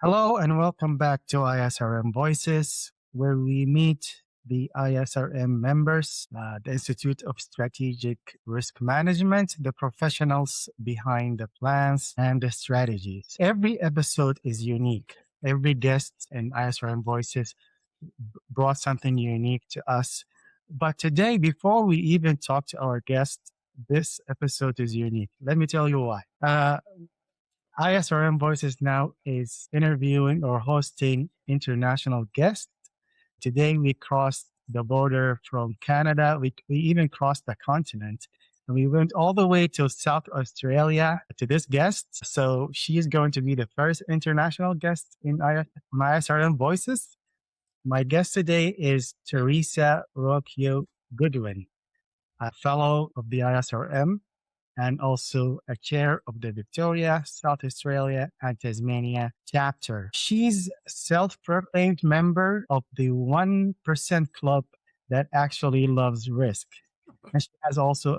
Hello and welcome back to ISRM Voices, where we meet the ISRM members, the Institute of Strategic Risk Management, the professionals behind the plans and the strategies. Every episode is unique. Every guest in ISRM Voices brought something unique to us. But today, before we even talk to our guest, this episode is unique. Let me tell you why. ISRM Voices now is interviewing or hosting international guests. Today we crossed the border from Canada. We even crossed the continent. And we went all the way to South Australia to this guest. So she is going to be the first international guest in ISRM Voices. My guest today is Teresa Riccio-Goodwin, a fellow of the ISRM and also a chair of the Victoria, South Australia, and Tasmania chapter. She's a self-proclaimed member of the 1% club that actually loves risk. And she has also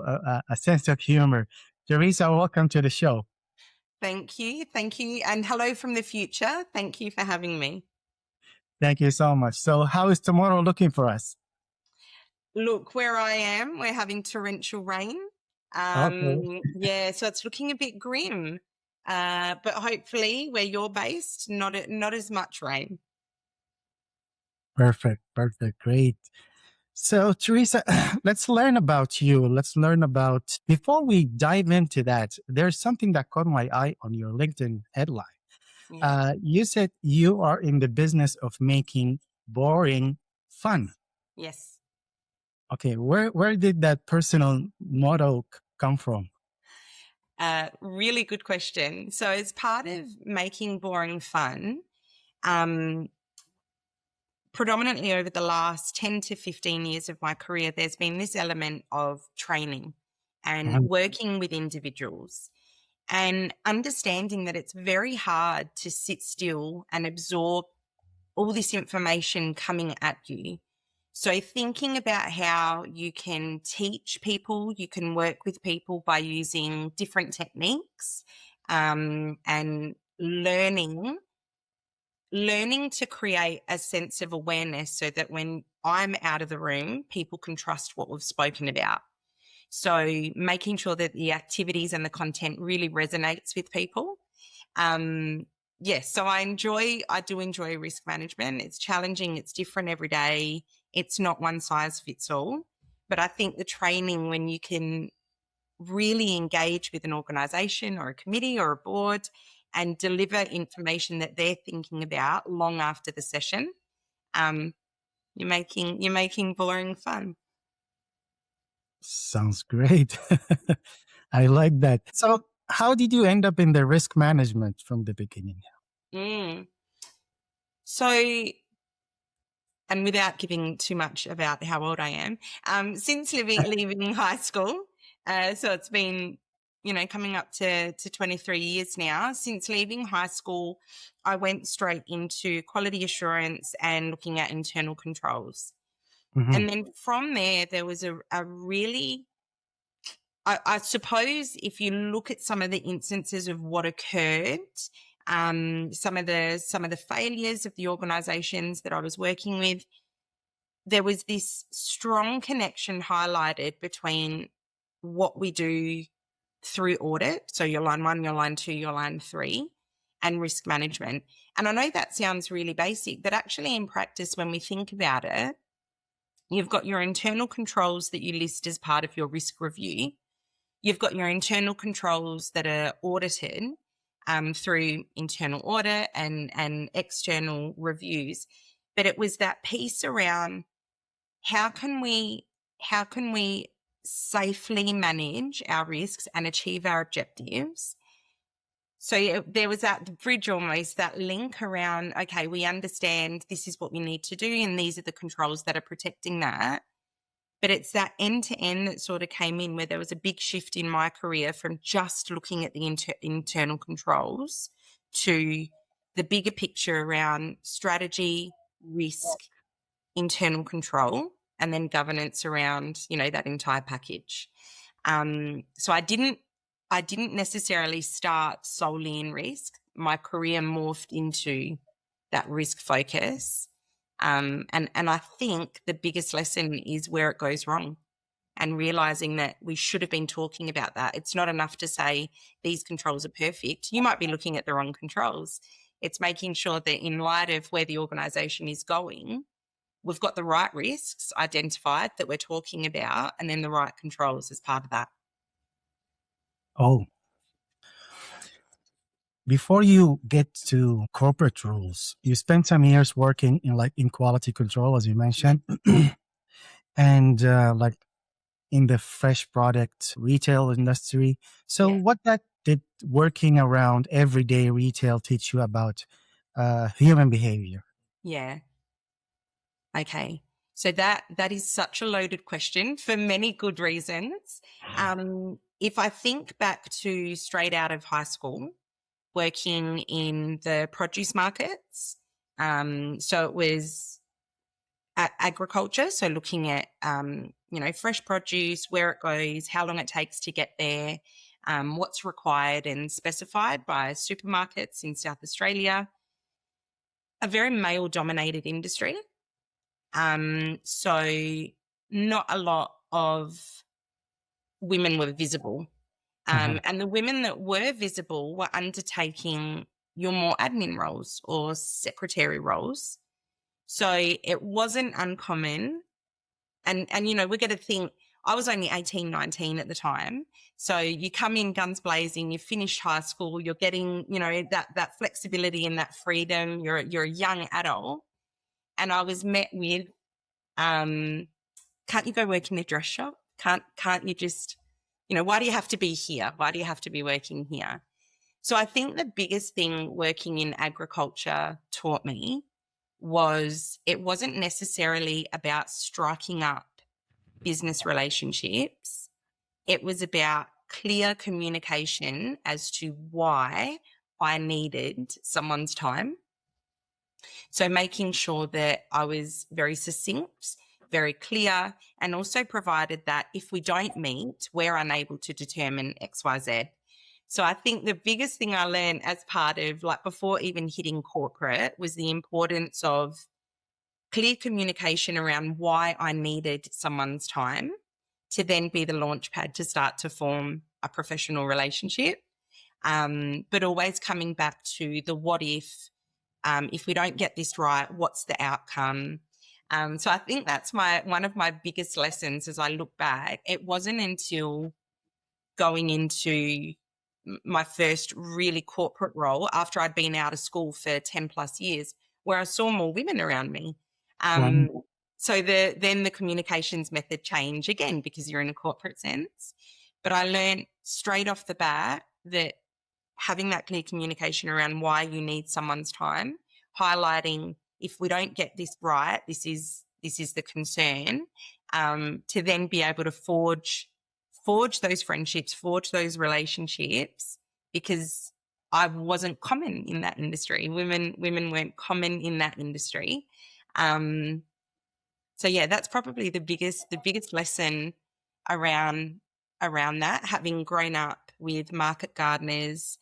a sense of humor. Teresa, welcome to the show. Thank you. Thank you. And hello from the future. Thank you for having me. Thank you so much. So how is tomorrow looking for us? Look, where I am, we're having torrential rain. Okay. Yeah, so it's looking a bit grim. But hopefully where you're based, not as much rain. Perfect. Great. So, Teresa, let's learn about you. Before we dive into that, there's something that caught my eye on your LinkedIn headline. Yeah. You said you are in the business of making boring fun. Yes. Okay, where did that personal motto come from? Really good question. So as part of making boring fun, predominantly over the last 10 to 15 years of my career, there's been this element of training and working with individuals and understanding that it's very hard to sit still and absorb all this information coming at you. So thinking about how you can teach people, you can work with people by using different techniques, and learning to create a sense of awareness so that when I'm out of the room, people can trust what we've spoken about. So making sure that the activities and the content really resonates with people. Yes, so I do enjoy risk management. It's challenging, it's different every day. It's not one size fits all. But I think the training, when you can really engage with an organisation or a committee or a board and deliver information that they're thinking about long after the session, you're making boring fun. Sounds great. I like that. So how did you end up in the risk management from the beginning? So, and without giving too much about how old I am, since leaving high school, so it's been, coming up to 23 years now. Since leaving high school, I went straight into quality assurance and looking at internal controls. Mm-hmm. And then from there, there was a really, I suppose if you look at some of the instances of what occurred, some of the failures of the organisations that I was working with, there was this strong connection highlighted between what we do through audit, so your line 1, your line 2, your line 3, and risk management. And I know that sounds really basic, but actually in practice, when we think about it, you've got your internal controls that you list as part of your risk review. You've got your internal controls that are audited through internal audit and external reviews. But it was that piece around how can we safely manage our risks and achieve our objectives. So there was that bridge, almost that link around, okay, we understand this is what we need to do and these are the controls that are protecting that. But it's that end-to-end that sort of came in, where there was a big shift in my career from just looking at the internal controls to the bigger picture around strategy, risk, internal control, and then governance around, that entire package. So I didn't I didn't necessarily start solely in risk. My career morphed into that risk focus. And I think the biggest lesson is where it goes wrong, and realizing that we should have been talking about that. It's not enough to say these controls are perfect. You might be looking at the wrong controls. It's making sure that in light of where the organisation is going, we've got the right risks identified that we're talking about, and then the right controls as part of that. Oh, before you get to corporate rules, you spent some years working in quality control, as you mentioned, and in the fresh product retail industry. So Yeah. what that did working around everyday retail teach you about human behavior? Yeah. Okay. So that is such a loaded question for many good reasons. If I think back to straight out of high school, working in the produce markets, so it was agriculture, so looking at fresh produce, where it goes, how long it takes to get there, what's required and specified by supermarkets in South Australia. A very male-dominated industry. So not a lot of women were visible. And the women that were visible were undertaking your more admin roles or secretary roles. So it wasn't uncommon. And we're going to think, I was only 18, 19 at the time. So you come in guns blazing, you finish high school, you're getting, that flexibility and that freedom. You're a young adult. And I was met with, can't you go work in a dress shop? Can't you just, why do you have to be here? Why do you have to be working here? So I think the biggest thing working in agriculture taught me was it wasn't necessarily about striking up business relationships. It was about clear communication as to why I needed someone's time. So making sure that I was very succinct, very clear, and also provided that if we don't meet, we're unable to determine X, Y, Z. So I think the biggest thing I learned as part of, before even hitting corporate, was the importance of clear communication around why I needed someone's time to then be the launch pad to start to form a professional relationship. But always coming back to the what if we don't get this right, what's the outcome? So I think that's one of my biggest lessons as I look back. It wasn't until going into my first really corporate role after I'd been out of school for 10 plus years where I saw more women around me. So then the communications method change again because you're in a corporate sense. But I learned straight off the bat that having that clear communication around why you need someone's time, highlighting if we don't get this right, this is the concern, to then be able to forge those friendships, forge those relationships, because I wasn't common in that industry. Women weren't common in that industry. So yeah, that's probably the biggest lesson around that, having grown up with market gardeners,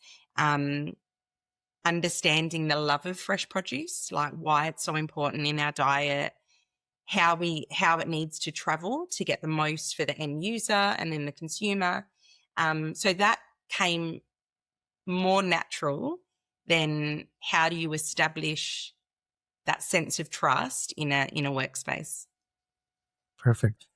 understanding the love of fresh produce, like why it's so important in our diet, how it needs to travel to get the most for the end user and then the consumer. So that came more natural than how do you establish that sense of trust in a workspace. Perfect.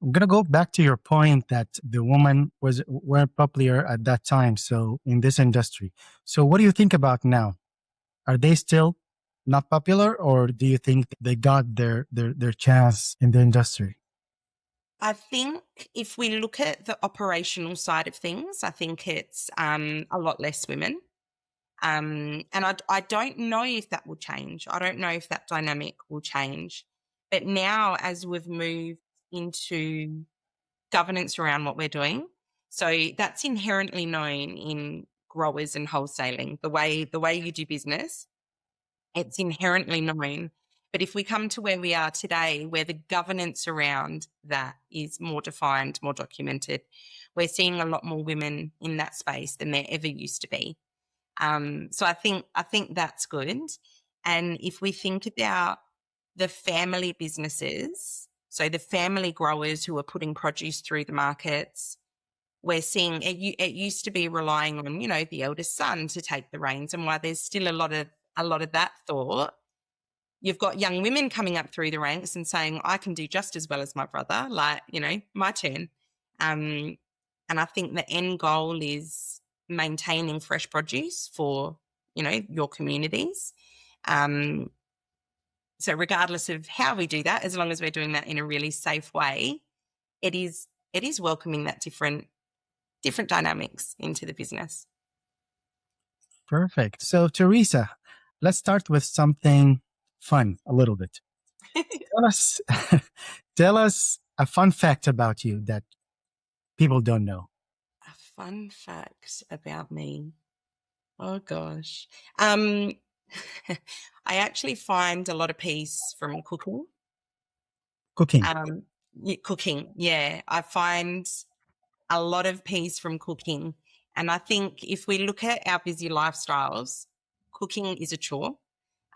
I'm gonna go back to your point that the woman weren't popular at that time. So in this industry, so what do you think about now? Are they still not popular, or do you think they got their chance in the industry? I think if we look at the operational side of things, I think it's a lot less women. And I don't know if that will change. I don't know if that dynamic will change. But now, as we've moved into governance around what we're doing, so that's inherently known in growers and wholesaling, the way you do business, it's inherently known. But if we come to where we are today, where the governance around that is more defined, more documented, we're seeing a lot more women in that space than there ever used to be. So I think that's good. And if we think about the family businesses, so the family growers who are putting produce through the markets, we're seeing it used to be relying on, the eldest son to take the reins. And while there's still a lot of that thought, you've got young women coming up through the ranks and saying, I can do just as well as my brother, like, my turn. And I think the end goal is maintaining fresh produce for, your communities. So regardless of how we do that, as long as we're doing that in a really safe way, it is welcoming that different dynamics into the business. Perfect. So, Teresa, let's start with something fun a little bit. Tell us a fun fact about you that people don't know. A fun fact about me. Oh gosh. I actually find a lot of peace from cooking. Cooking. Cooking, yeah. I find a lot of peace from cooking. And I think if we look at our busy lifestyles, cooking is a chore.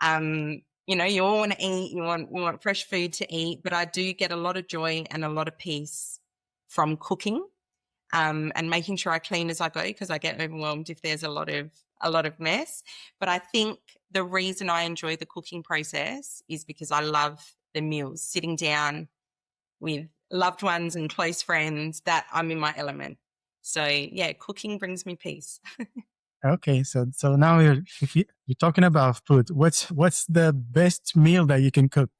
You all want to eat, you want fresh food to eat, but I do get a lot of joy and a lot of peace from cooking, and making sure I clean as I go, because I get overwhelmed if there's a lot of mess. But I think the reason I enjoy the cooking process is because I love the meals, sitting down with loved ones and close friends, that I'm in my element. So yeah, cooking brings me peace. Okay, so now if you're talking about food, what's the best meal that you can cook?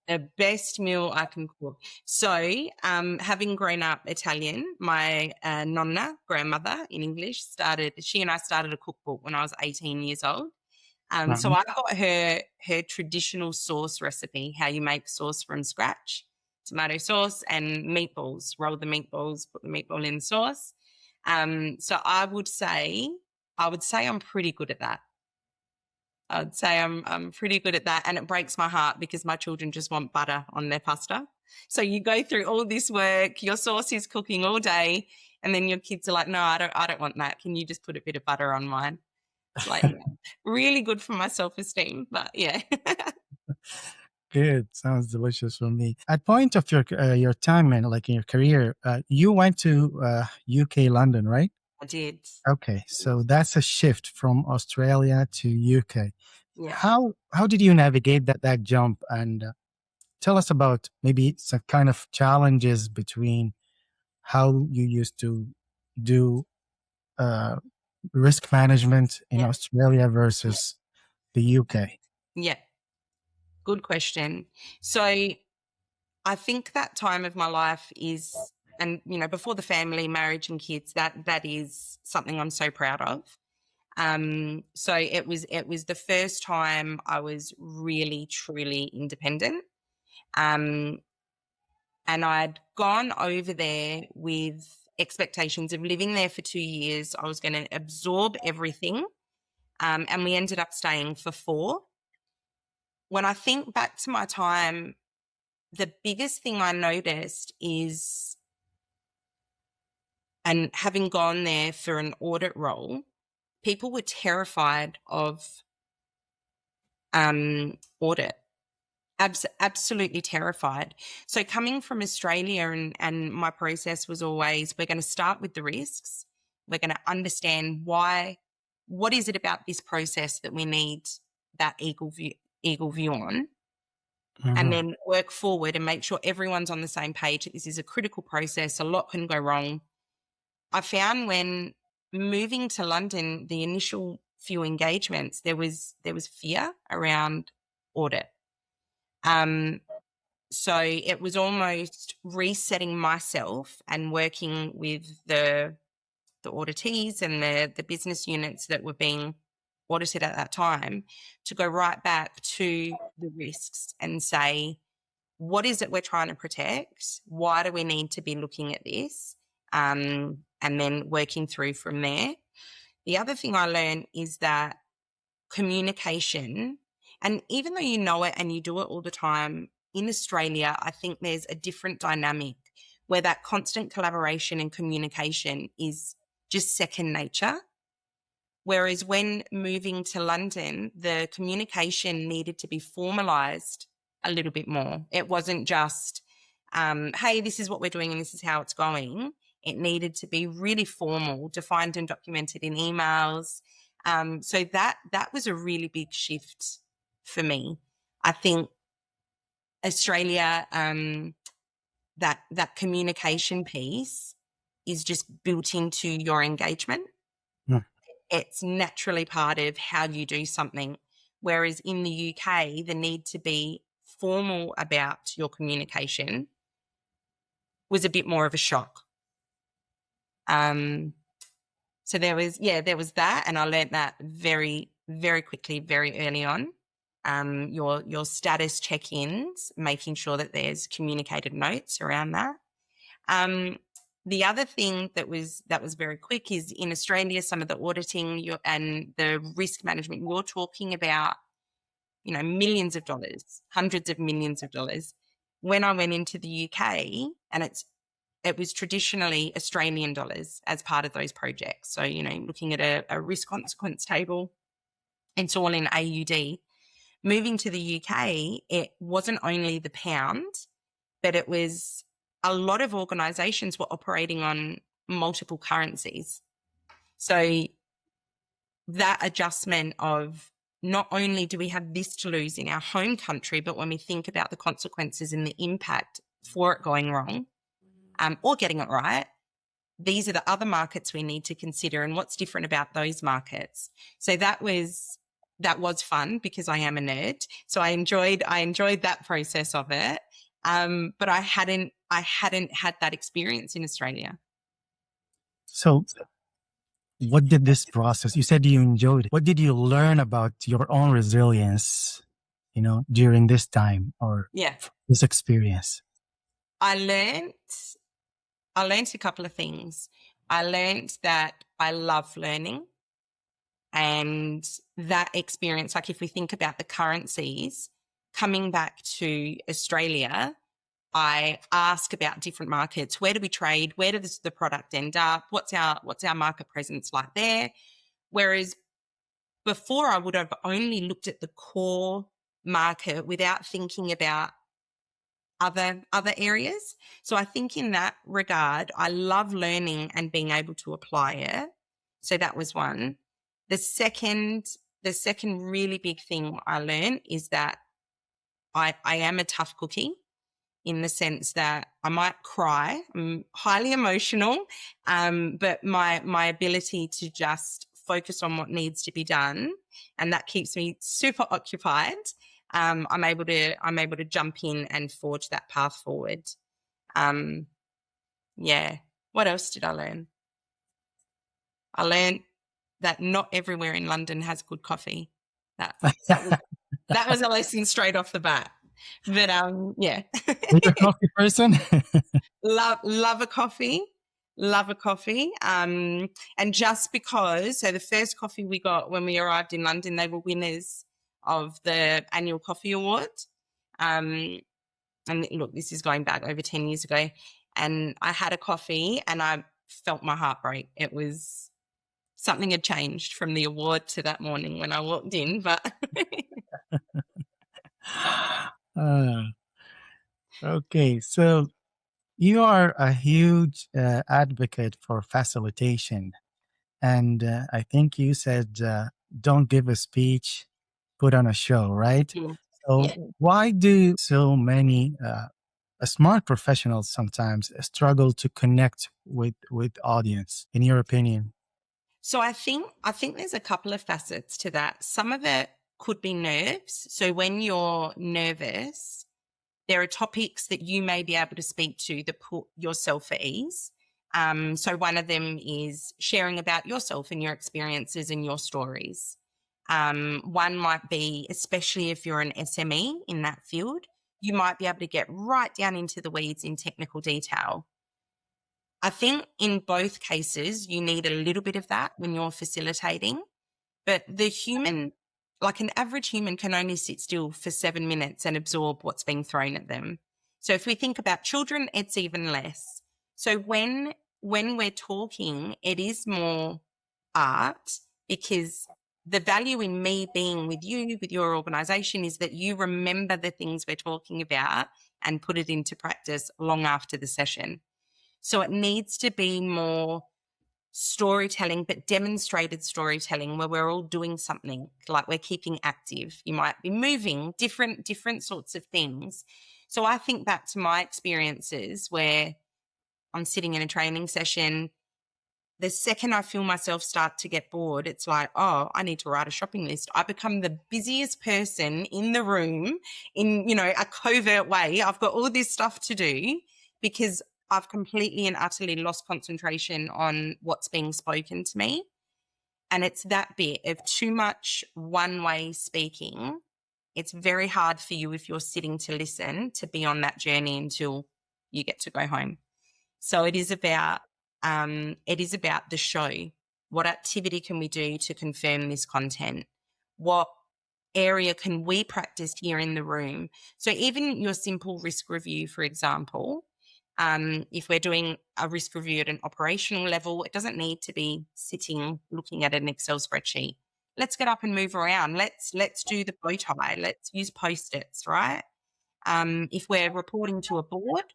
The best meal I can cook. So, having grown up Italian, my Nonna, grandmother in English, she and I started a cookbook when I was 18 years old. So I got her traditional sauce recipe, how you make sauce from scratch, tomato sauce and meatballs. Roll the meatballs, put the meatball in the sauce. So I would say I'm pretty good at that. I'd say I'm pretty good at that, and it breaks my heart because my children just want butter on their pasta. So you go through all this work, your sauce is cooking all day, and then your kids are like, "No, I don't want that. Can you just put a bit of butter on mine?" It's like, really good for my self-esteem, but yeah. Good. Sounds delicious for me. At point of your time and like in your career, you went to UK, London, right? I did. Okay, so that's a shift from Australia to UK. Yeah. How did you navigate that jump? And tell us about maybe some kind of challenges between how you used to do risk management in Yeah. Australia versus the UK. Yeah. Good question. So I think that time of my life is, and before the family, marriage and kids, that is something I'm so proud of. So it was the first time I was really, truly independent. And I'd gone over there with expectations of living there for 2 years. I was going to absorb everything. And we ended up staying for 4. When I think back to my time, the biggest thing I noticed is, and having gone there for an audit role, people were terrified of audit. Absolutely terrified. So coming from Australia, and my process was always, we're going to start with the risks. We're going to understand what is it about this process that we need that eagle view on, and then work forward and make sure everyone's on the same page. This is a critical process. A lot can go wrong. I found when moving to London, the initial few engagements, there was fear around audit. So it was almost resetting myself and working with the auditees and the business units that were being audited at that time to go right back to the risks and say, what is it we're trying to protect? Why do we need to be looking at this? And then working through from there. The other thing I learned is that communication, and even though you know it and you do it all the time, in Australia, I think there's a different dynamic where that constant collaboration and communication is just second nature. Whereas when moving to London, the communication needed to be formalised a little bit more. It wasn't just, hey, this is what we're doing and this is how it's going. It needed to be really formal, defined and documented in emails. So that was a really big shift for me. I think Australia, that communication piece is just built into your engagement. It's naturally part of how you do something. Whereas in the UK, the need to be formal about your communication was a bit more of a shock. So there was that, and I learned that very, very quickly, very early on. Your status check-ins, making sure that there's communicated notes around that. The other thing that was very quick is in Australia, some of the auditing and the risk management, you're talking about, millions of dollars, hundreds of millions of dollars. When I went into the UK, and it was traditionally Australian dollars as part of those projects. So, looking at a risk consequence table, it's all in AUD. Moving to the UK, it wasn't only the pound, but it was a lot of organisations were operating on multiple currencies. So that adjustment of not only do we have this to lose in our home country, but when we think about the consequences and the impact for it going wrong or getting it right, these are the other markets we need to consider and what's different about those markets. So that was fun because I am a nerd. So I enjoyed that process of it. But I hadn't had that experience in Australia. So what did this process, you said you enjoyed it. What did you learn about your own resilience, during this time or this experience? I learned a couple of things. I learned that I love learning, and that experience, like if we think about the currencies, coming back to Australia, I ask about different markets. Where do we trade? Where does the product end up? What's our market presence like there? Whereas before, I would have only looked at the core market without thinking about other areas. So I think in that regard, I love learning and being able to apply it. So that was one. The second really big thing I learned is that I am a tough cookie, in the sense that I might cry. I'm highly emotional, but my ability to just focus on what needs to be done, and that keeps me super occupied. I'm able to jump in and forge that path forward. What else did I learn? I learned that not everywhere in London has good coffee. That was a lesson straight off the bat. But yeah. Are you a coffee person? Love a coffee. And just because, so the first coffee we got when we arrived in London, they were winners of the annual coffee award. And look, this is going back over 10 years ago. And I had a coffee and I felt my heart break. It was something had changed from the award to that morning when I walked in, but okay, so you are a huge advocate for facilitation, and I think you said don't give a speech, put on a show, right? So why do so many smart professionals sometimes struggle to connect with audience, in your opinion? So I think there's a couple of facets to that. Some of it could be nerves. So when you're nervous, there are topics that you may be able to speak to that put yourself at ease. So one of them is sharing about yourself and your experiences and your stories. One might be, especially if you're an SME in that field, you might be able to get right down into the weeds in technical detail. I think in both cases, you need a little bit of that when you're facilitating, but the human, like an average human, can only sit still for 7 minutes and absorb what's being thrown at them. So if we think about children, it's even less. So when we're talking, it is more art, because the value in me being with you, with your organisation, is that you remember the things we're talking about and put it into practice long after the session. So it needs to be more storytelling, but demonstrated storytelling, where we're all doing something, like we're keeping active. You might be moving, different sorts of things. So I think back to my experiences where I'm sitting in a training session. The second I feel myself start to get bored, it's like, oh, I need to write a shopping list. I become the busiest person in the room in, a covert way. I've got all this stuff to do because I've completely and utterly lost concentration on what's being spoken to me. And it's that bit of too much one-way speaking. It's very hard for you, if you're sitting to listen, to be on that journey until you get to go home. So it is about the show. What activity can we do to confirm this content? What area can we practice here in the room? So even your simple risk review, for example, if we're doing a risk review at an operational level, it doesn't need to be sitting looking at an Excel spreadsheet. Let's get up and move around. Let's do the bow tie. Let's use Post-its, right? If we're reporting to a board,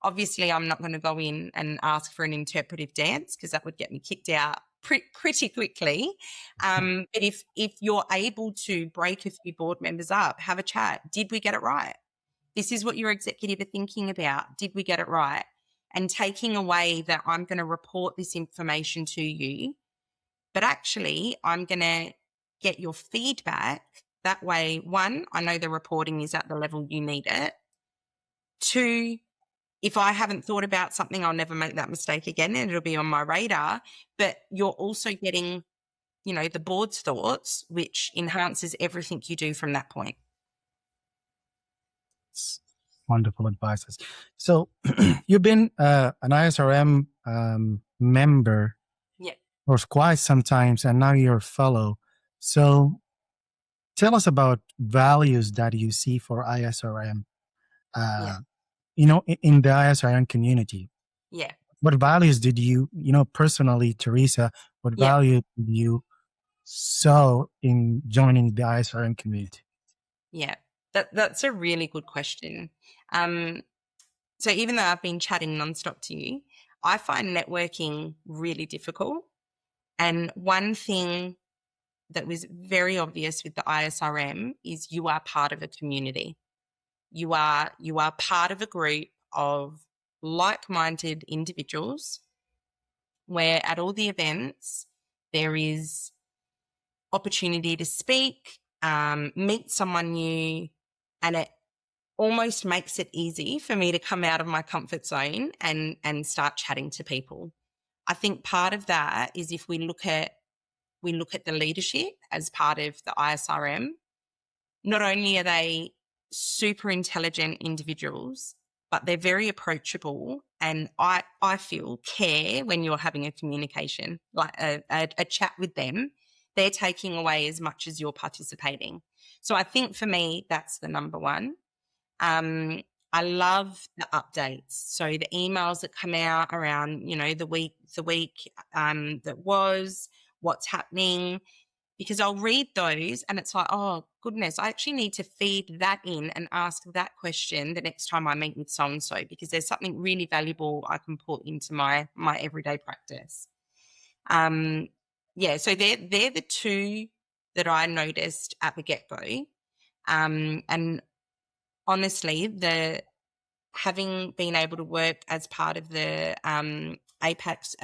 obviously I'm not going to go in and ask for an interpretive dance, because that would get me kicked out pretty quickly. But if you're able to break a few board members up, have a chat. Did we get it right? This is what your executive are thinking about. Did we get it right? And taking away that I'm going to report this information to you, but actually I'm going to get your feedback. That way, one, I know the reporting is at the level you need it. Two, if I haven't thought about something, I'll never make that mistake again, and it'll be on my radar. But you're also getting, the board's thoughts, which enhances everything you do from that point. Wonderful advices. So you've been an ISRM member for quite some time, and now you're a fellow. So tell us about values that you see for ISRM, in the ISRM community. Yeah. What values did you, personally, Teresa, what value did you saw in joining the ISRM community? Yeah, that's a really good question. So even though I've been chatting nonstop to you, I find networking really difficult. And one thing that was very obvious with the ISRM is you are part of a community. You are part of a group of like-minded individuals where at all the events there is opportunity to speak, meet someone new, and it almost makes it easy for me to come out of my comfort zone and start chatting to people. I think part of that is if we look at the leadership as part of the ISRM, not only are they super intelligent individuals, but they're very approachable, and I feel care when you're having a communication, like a chat with them. They're taking away as much as you're participating. So I think for me, that's the number one. I love the updates. So the emails that come out around, the week that was, what's happening, because I'll read those and it's like, oh goodness, I actually need to feed that in and ask that question the next time I meet with so-and-so, because there's something really valuable I can put into my everyday practice. So they're the two that I noticed at the get-go. And honestly, having been able to work as part of the APAC's,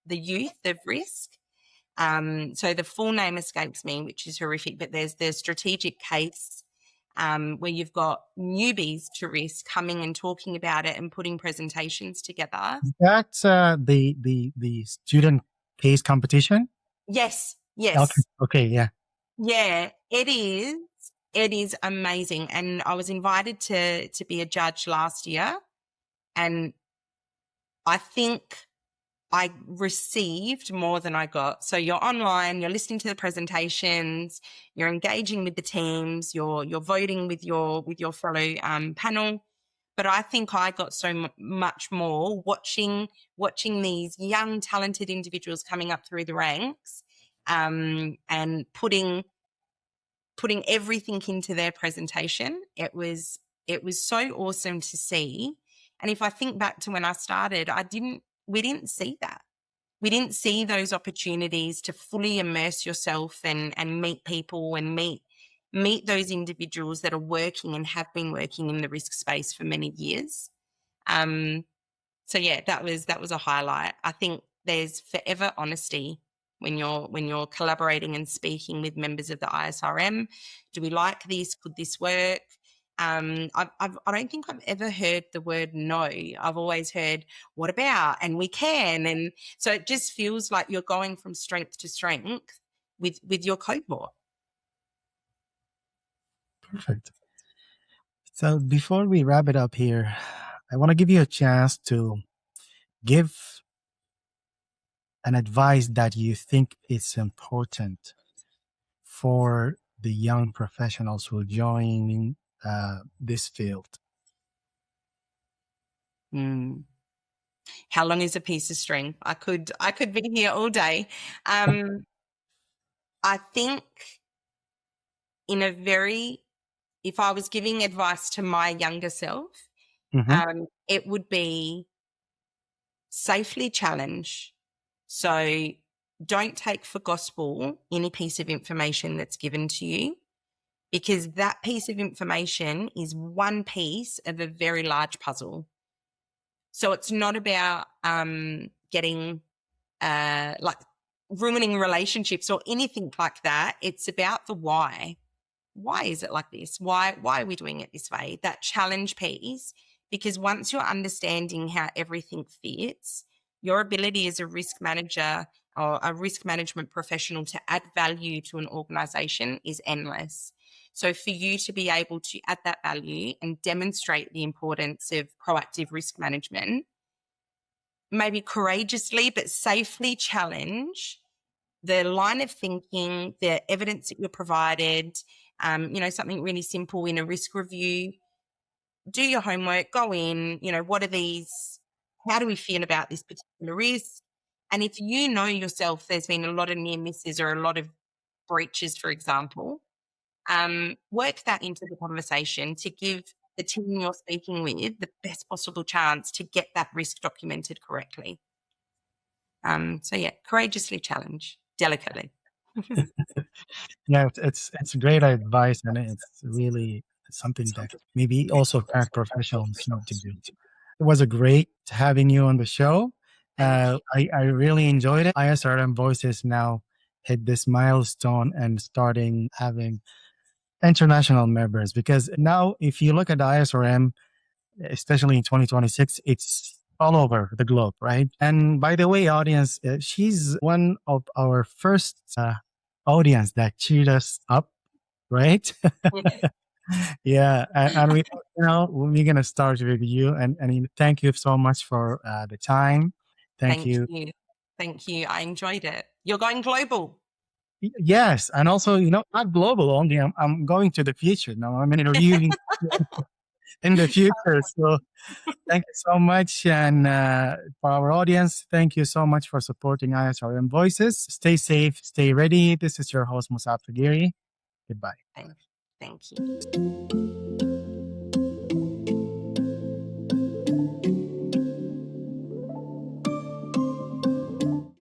the youth of risk. So the full name escapes me, which is horrific, but there's the strategic case where you've got newbies to risk coming and talking about it and putting presentations together. That's the student case competition? Yes. Okay, yeah. Yeah, it is. It is amazing. And I was invited to be a judge last year, and I think I received more than I got. So you're online, you're listening to the presentations, you're engaging with the teams, you're voting with your fellow panel. But I think I got so much more watching these young, talented individuals coming up through the ranks, and putting everything into their presentation. It was so awesome to see. And if I think back to when I started, we didn't see that. We didn't see those opportunities to fully immerse yourself and meet people and meet those individuals that are working and have been working in the risk space for many years. So yeah, that was a highlight. I think there's forever honesty when you're collaborating and speaking with members of the ISRM. Do we like this? Could this work? I don't think I've ever heard the word no. I've always heard what about, and we can, and so it just feels like you're going from strength to strength with your cohort. Perfect. So before we wrap it up here, I want to give you a chance to give an advice that you think is important for the young professionals who are joining this field. How long is a piece of string? I could be here all day. I think if I was giving advice to my younger self, it would be safely challenge. So don't take for gospel any piece of information that's given to you, because that piece of information is one piece of a very large puzzle. So it's not about getting like ruining relationships or anything like that. It's about the why. Why is it like this? Why are we doing it this way? That challenge piece, because once you're understanding how everything fits, your ability as a risk manager or a risk management professional to add value to an organisation is endless. So for you to be able to add that value and demonstrate the importance of proactive risk management, maybe courageously but safely challenge the line of thinking, the evidence that you're provided, something really simple in a risk review. Do your homework, go in, what are these? How do we feel about this particular risk? And if you know yourself, there's been a lot of near misses or a lot of breaches, for example, work that into the conversation to give the team you're speaking with the best possible chance to get that risk documented correctly. So yeah, courageously challenge, delicately. Yeah, it's great advice, and it's really something that maybe also current professionals need to do. It was a great having you on the show. I really enjoyed it. ISRM Voices now hit this milestone and starting having international members, because now if you look at the ISRM, especially in 2026, it's all over the globe, right? And by the way, audience, she's one of our first audience that cheered us up, right? Yeah, and we, we're gonna start with you, and thank you so much for the time. Thank you. Thank you. I enjoyed it. You're going global. Yes, and also, not global only. I'm going to the future now. I'm interviewing in the future. So thank you so much, and for our audience, thank you so much for supporting ISRM Voices. Stay safe, stay ready. This is your host Musaab Fagiri. Goodbye. Thank you.